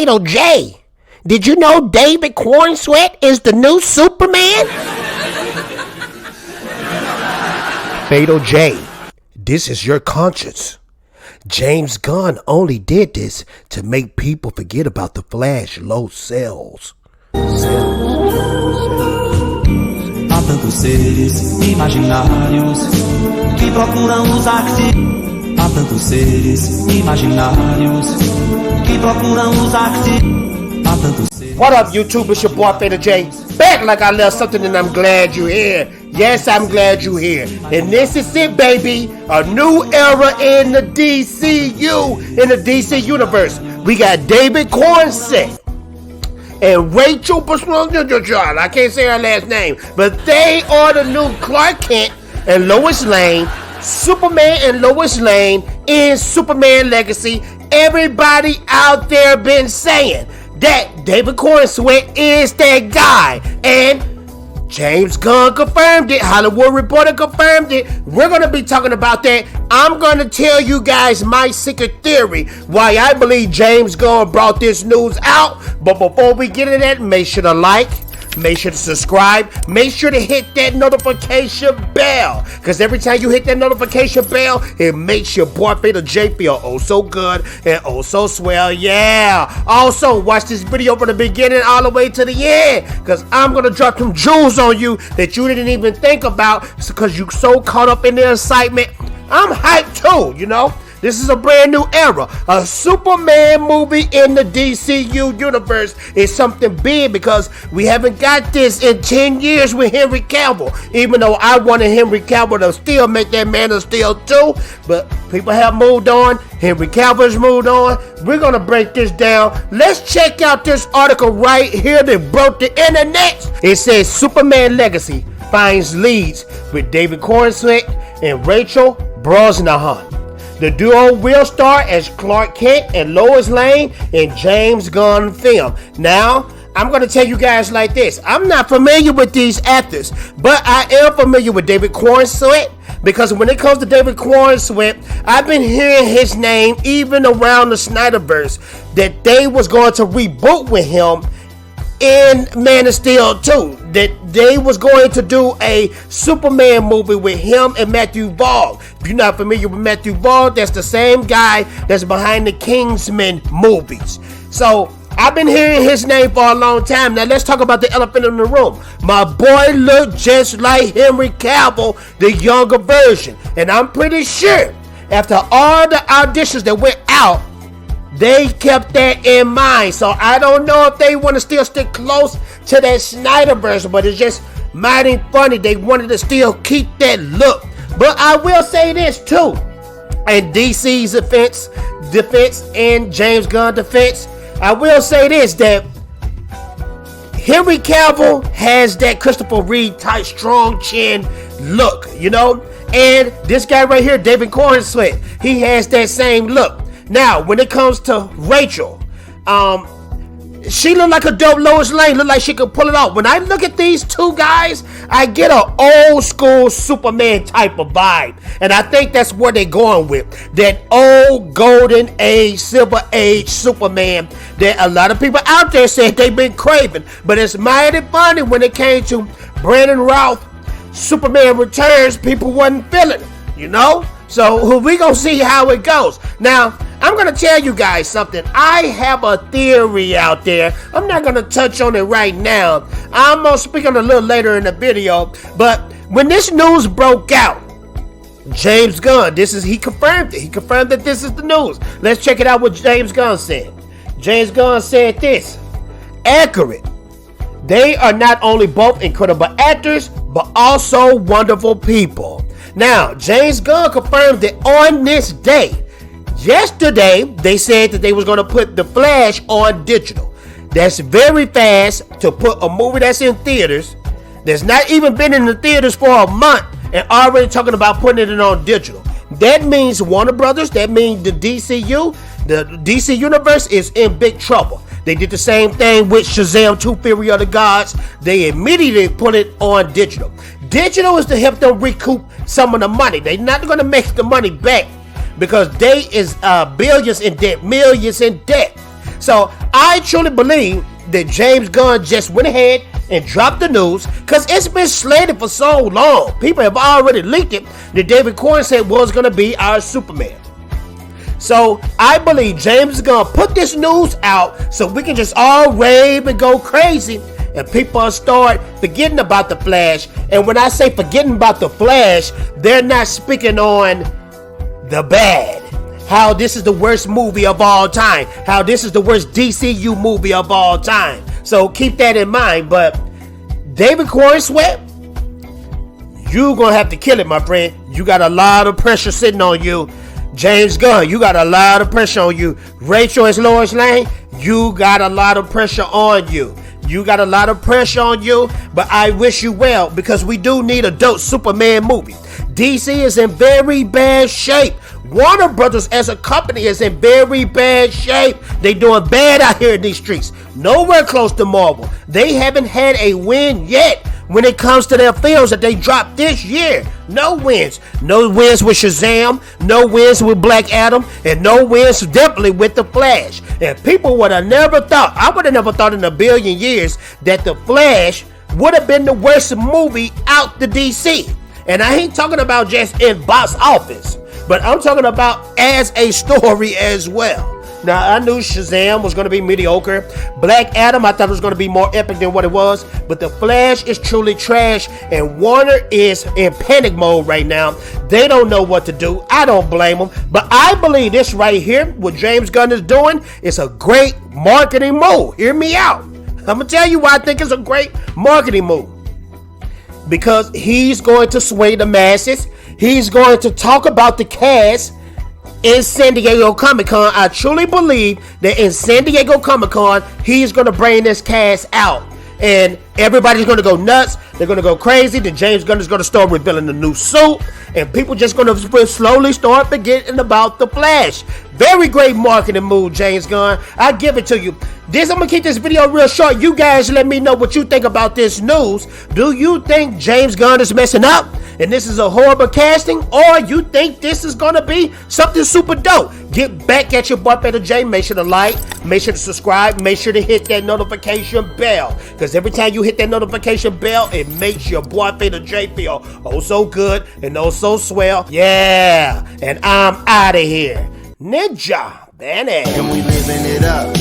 Fatal J, did you know David Corenswet is the new Superman? Fatal J, this is your conscience. James Gunn only did this to make people forget about the Flash low cells. Há tantos seres imaginários que procuram usar-se. Há tantos seres imaginários que procuram usar-se. Há tantos seres. What up, YouTube? It's your boy Fatal J. Back like I left something, and I'm glad you're here. Yes, I'm glad you're here. And this is it, baby. A new era in the DCU, in the DC universe. We got David Corenswet and Rachel Brosnahan. I can't say her last name, but they are the new Clark Kent and Lois Lane, Superman and Lois Lane in Superman Legacy. Everybody out there been saying that David Corenswet is that guy, and James Gunn confirmed it. Hollywood Reporter confirmed it. We're going to be talking about that. I'm going to tell you guys my secret theory why I believe James Gunn brought this news out. But before we get into that, make sure to like, make sure to subscribe, make sure to hit that notification bell, because every time you hit that notification bell, it makes your boy Fatal J feel oh so good and oh so swell. Yeah. Also, watch this video from the beginning all the way to the end, because I'm going to drop some jewels on you that you didn't even think about because you so caught up in the excitement. I'm hyped too, you know. This is a brand new era. A Superman movie in the DCU universe is something big because we haven't got this in 10 years with Henry Cavill. Even though I wanted Henry Cavill to still make that Man of Steel too. But people have moved on. Henry Cavill's moved on. We're going to break this down. Let's check out this article right here that broke the internet. It says Superman Legacy finds leads with David Corenswet and Rachel Brosnahan. The duo will star as Clark Kent and Lois Lane in James Gunn film. Now, I'm going to tell you guys like this. I'm not familiar with these actors, but I am familiar with David Corenswet, because when it comes to David Corenswet, I've been hearing his name even around the Snyderverse that they was going to reboot with him in Man of Steel 2, that they was going to do a Superman movie with him and Matthew Vaughn. If you're not familiar with Matthew Vaughn, that's the same guy that's behind the Kingsman movies. So I've been hearing his name for a long time. Now let's talk about the elephant in the room. My boy looked just like Henry Cavill, the younger version, and I'm pretty sure after all the auditions that went out, they kept that in mind. So I don't know if they want to still stick close to that Snyderverse, but it's just mighty funny. They wanted to still keep that look. But I will say this too, in DC's defense and James Gunn defense, I will say this, that Henry Cavill has that Christopher Reeve type strong chin look, you know, and this guy right here, David Corenswet, he has that same look. Now, when it comes to Rachel, she look like a dope Lois Lane. Look like she could pull it off. When I look at these two guys, I get an old school Superman type of vibe. And I think that's where they're going with. That old golden age, silver age Superman that a lot of people out there said they've been craving. But it's mighty funny when it came to Brandon Routh, Superman Returns, people wasn't feeling it, you know? So we gonna see how it goes. Now, I'm gonna tell you guys something. I have a theory out there. I'm not gonna touch on it right now. I'm gonna speak on it a little later in the video. But when this news broke out, James Gunn, he confirmed it. He confirmed that this is the news. Let's check it out what James Gunn said. James Gunn said this. Accurate. They are not only both incredible actors, but also wonderful people. Now, James Gunn confirmed that on this day, yesterday, they said that they was going to put The Flash on digital. That's very fast to put a movie that's in theaters, that's not even been in the theaters for a month, and already talking about putting it on digital. That means Warner Brothers, that means the DCU, the DC Universe is in big trouble. They did the same thing with Shazam 2 Fury of the Gods. They immediately put it on digital. Digital is to help them recoup some of the money. They're not going to make the money back because they is billions in debt, millions in debt. So I truly believe that James Gunn just went ahead and dropped the news because it's been slated for so long. People have already leaked it that David Corenswet was going to be our Superman. So I believe James Gunn put this news out so we can just all rave and go crazy and people start forgetting about the Flash. And when I say forgetting about the Flash, they're not speaking on the bad. How this is the worst movie of all time. How this is the worst DCU movie of all time. So keep that in mind. But David Corenswet, you're going to have to kill it, my friend. You got a lot of pressure sitting on you. James Gunn, you got a lot of pressure on you. Rachel as Lois Lane, you got a lot of pressure on you. You got a lot of pressure on you, but I wish you well because we do need a dope Superman movie. DC is in very bad shape. Warner Brothers as a company is in very bad shape. They doing bad out here in these streets. Nowhere close to Marvel. They haven't had a win yet when it comes to their films that they dropped this year. No wins. No wins with Shazam. No wins with Black Adam. And no wins definitely with The Flash. And people would have never thought, I would have never thought in a billion years that The Flash would have been the worst movie out the DC. And I ain't talking about just in box office, but I'm talking about as a story as well. Now, I knew Shazam was going to be mediocre. Black Adam, I thought it was going to be more epic than what it was. But The Flash is truly trash. And Warner is in panic mode right now. They don't know what to do. I don't blame them. But I believe this right here, what James Gunn is doing, is a great marketing move. Hear me out. I'm going to tell you why I think it's a great marketing move. Because he's going to sway the masses. He's going to talk about the cast in San Diego Comic-Con. I truly believe that in San Diego Comic-Con, he's going to bring this cast out. And everybody's going to go nuts. They're going to go crazy. Then James Gunn is going to start revealing the new suit. And people just going to slowly start forgetting about The Flash. Very great marketing move, James Gunn. I give it to you. I'm going to keep this video real short. You guys let me know what you think about this news. Do you think James Gunn is messing up and this is a horrible casting? Or you think this is going to be something super dope? Get back at your boy Peter J. Make sure to like, make sure to subscribe, make sure to hit that notification bell. Because every time you hit that notification bell, it makes your boy Peter J feel oh so good and oh so swell. Yeah, and I'm out of here. Ninja, Benny. And we living it up.